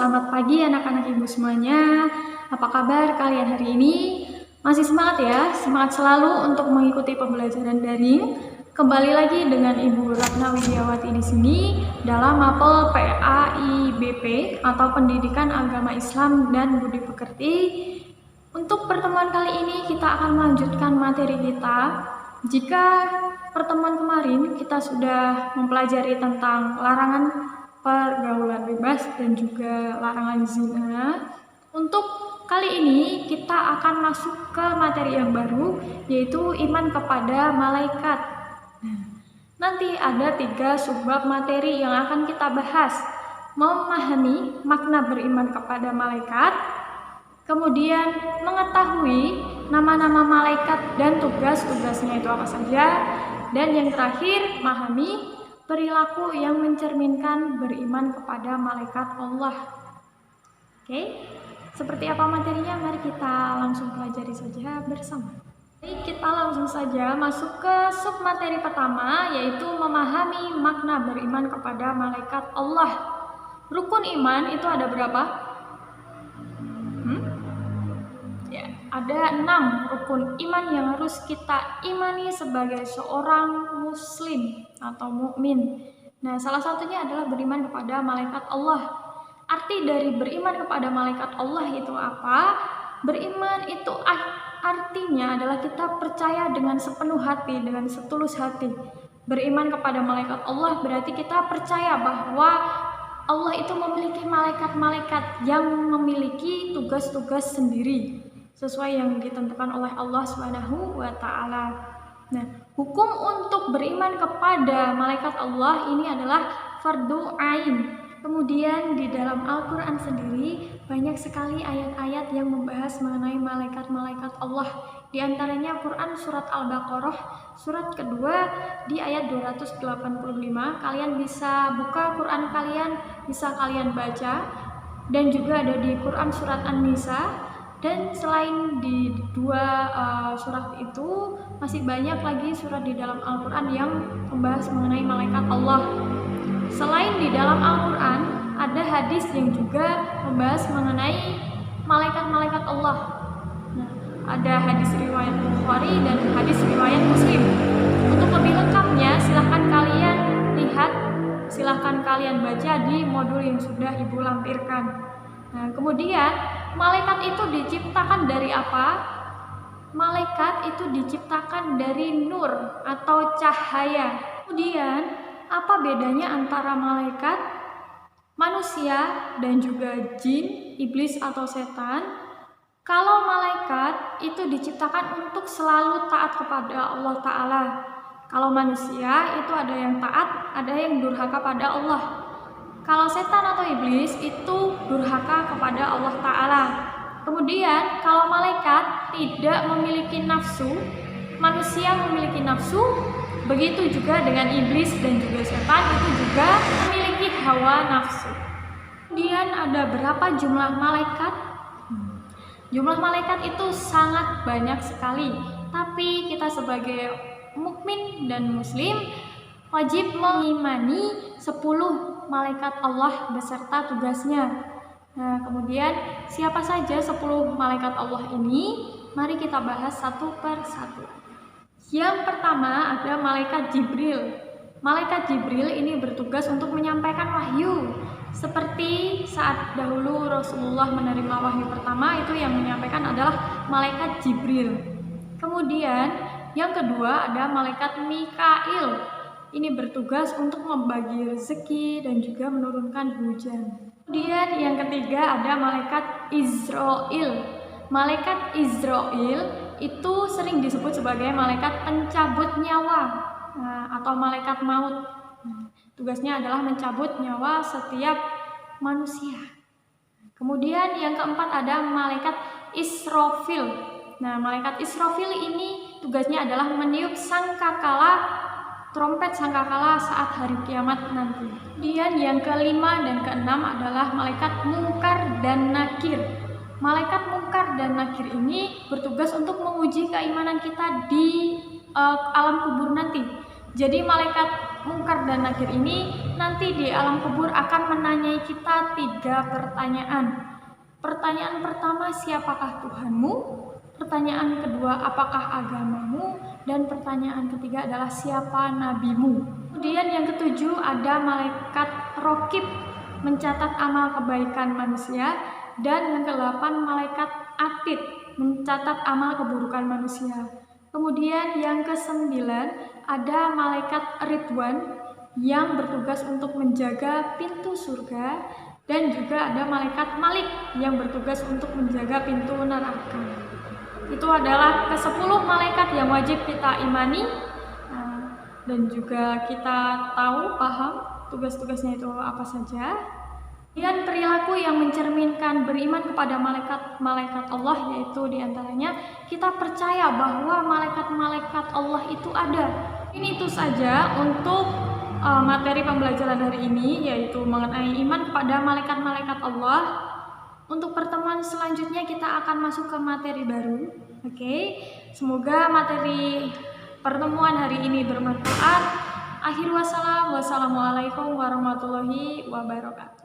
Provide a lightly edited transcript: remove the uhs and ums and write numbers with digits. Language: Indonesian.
selamat pagi anak-anak ibu semuanya. Apa kabar kalian hari ini? Masih semangat ya? Semangat selalu untuk mengikuti pembelajaran daring. Kembali lagi dengan Ibu Ratna Widiawati di sini dalam mapel PAIBP atau Pendidikan Agama Islam dan Budi Pekerti. Untuk pertemuan kali ini kita akan melanjutkan materi kita. Jika pertemuan kemarin kita sudah mempelajari tentang larangan pergaulan bebas dan juga larangan zina, untuk kali ini kita akan masuk ke materi yang baru, yaitu iman kepada malaikat. Nanti ada 3 subbab materi yang akan kita bahas: memahami makna beriman kepada malaikat, kemudian mengetahui nama-nama malaikat dan tugas-tugasnya itu apa saja, dan yang terakhir, memahami perilaku yang mencerminkan beriman kepada malaikat Allah. Oke, seperti apa materinya? Mari kita langsung pelajari saja bersama. Jadi kita langsung saja masuk ke submateri pertama, yaitu memahami makna beriman kepada malaikat Allah. Rukun iman itu ada berapa? Ada 6 rukun iman yang harus kita imani sebagai seorang muslim atau mukmin. Nah, salah satunya adalah beriman kepada malaikat Allah. Arti dari beriman kepada malaikat Allah itu apa? Beriman itu artinya adalah kita percaya dengan sepenuh hati, dengan setulus hati. Beriman kepada malaikat Allah berarti kita percaya bahwa Allah itu memiliki malaikat-malaikat yang memiliki tugas-tugas sendiri sesuai yang ditentukan oleh Allah Subhanahu wa Ta'ala. Nah, hukum untuk beriman kepada malaikat Allah ini adalah fardu ain. Kemudian di dalam Al-Quran sendiri banyak sekali ayat-ayat yang membahas mengenai malaikat-malaikat Allah. Di antaranya Quran surat Al-Baqarah surat kedua di ayat 285. Kalian bisa buka Quran kalian, bisa kalian baca, dan juga ada di Quran surat An-Nisa. Dan selain di 2 surat itu, masih banyak lagi surat di dalam Al-Quran yang membahas mengenai malaikat Allah. Selain di dalam Al-Quran, ada hadis yang juga membahas mengenai malaikat-malaikat Allah. Nah, ada hadis riwayat Bukhari dan hadis riwayat Muslim. Untuk lebih lengkapnya, silahkan kalian lihat, silahkan kalian baca di modul yang sudah Ibu lampirkan. Nah, kemudian malaikat itu diciptakan dari apa? Malaikat itu diciptakan dari nur atau cahaya. Kemudian, apa bedanya antara malaikat, manusia, dan juga jin, iblis atau setan? Kalau malaikat itu diciptakan untuk selalu taat kepada Allah Ta'ala. Kalau manusia itu ada yang taat, ada yang durhaka pada Allah. Kalau setan atau iblis itu durhaka kepada Allah Ta'ala. Kemudian kalau malaikat tidak memiliki nafsu, manusia memiliki nafsu, begitu juga dengan iblis dan juga setan itu juga memiliki hawa nafsu. Kemudian ada berapa jumlah malaikat? Jumlah malaikat itu sangat banyak sekali, tapi kita sebagai mukmin dan muslim wajib mengimani 10 malaikat Allah beserta tugasnya. Nah, kemudian siapa saja 10 malaikat Allah ini? Mari kita bahas satu per satu. Yang pertama ada malaikat Jibril. Malaikat Jibril ini bertugas untuk menyampaikan wahyu. Seperti saat dahulu Rasulullah menerima wahyu pertama, itu yang menyampaikan adalah malaikat Jibril. Kemudian yang kedua ada malaikat Mikail. Ini bertugas untuk membagi rezeki dan juga menurunkan hujan. Kemudian yang ketiga ada malaikat Israil. Malaikat Israil itu sering disebut sebagai malaikat pencabut nyawa atau malaikat maut. Tugasnya adalah mencabut nyawa setiap manusia. Kemudian yang keempat ada malaikat Israfil. Nah, malaikat Israfil ini tugasnya adalah meniup sangkakala, trompet sangkakala saat hari kiamat nanti. Kemudian yang kelima dan keenam adalah malaikat Munkar dan Nakir. Malaikat Munkar dan Nakir ini bertugas untuk menguji keimanan kita di alam kubur nanti. Jadi malaikat Mungkar dan Nakir ini nanti di alam kubur akan menanyai kita 3 pertanyaan. Pertanyaan pertama, siapakah Tuhanmu? Pertanyaan kedua, apakah agamamu? Dan pertanyaan ketiga adalah siapa nabimu? Kemudian yang ketujuh ada malaikat Rokib mencatat amal kebaikan manusia. Dan yang ke-8 malaikat Atid mencatat amal keburukan manusia. Kemudian yang ke-9 ada malaikat Ridwan yang bertugas untuk menjaga pintu surga. Dan juga ada malaikat Malik yang bertugas untuk menjaga pintu neraka. Itu adalah ke-10 malaikat yang wajib kita imani. Dan juga kita tahu, paham tugas-tugasnya itu apa saja. Dan perilaku yang mencerminkan beriman kepada malaikat-malaikat Allah, yaitu diantaranya kita percaya bahwa malaikat-malaikat Allah itu ada. Ini itu saja untuk materi pembelajaran hari ini, yaitu mengenai iman kepada malaikat-malaikat Allah. Untuk pertemuan selanjutnya kita akan masuk ke materi baru. Oke, semoga materi pertemuan hari ini bermanfaat. Akhir wassalam, wassalamualaikum warahmatullahi wabarakatuh.